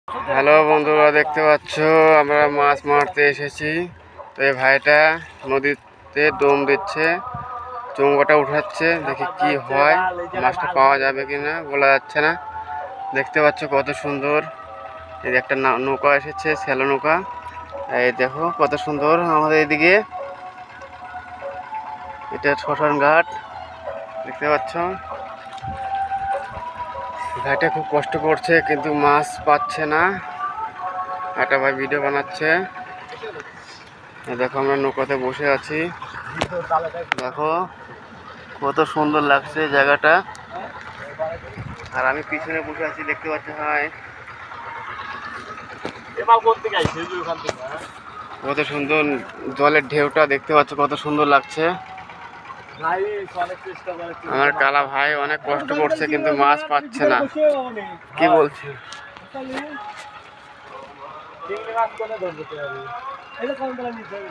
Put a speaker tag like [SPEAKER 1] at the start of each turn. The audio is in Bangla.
[SPEAKER 1] হ্যালো বন্ধুরা, দেখতে পাচ্ছ আমরা মাছ মারতে এসেছি। তো এই ভাইটা নদীতে ডোম দিচ্ছে, চোঙাটা উঠাচ্ছে, দেখি কি হয়, মাছটা পাওয়া যাবে কিনা বলা যাচ্ছে না। দেখতে পাচ্ছ কত সুন্দর, এই একটা নৌকা এসেছে, স্যালো নৌকা। এই দেখো কত সুন্দর আমাদের এদিকে, এটা শ্মশান ঘাট। দেখতে পাচ্ছ ভাইটা খুব কষ্ট করছে কিন্তু মাছ পাচ্ছে না। একটা ভাই ভিডিও বানাচ্ছে। দেখো আমরা নৌকাতে বসে আছি, দেখো কত সুন্দর লাগছে জায়গাটা। আর আমি পিছনে বসে আছি, দেখতে পাচ্ছি ভাই কত সুন্দর জলের ঢেউটা, দেখতে পাচ্ছ কত সুন্দর লাগছে। আমার কালা ভাই অনেক কষ্ট করছে কিন্তু মাছ পাচ্ছে না। কি বলছে?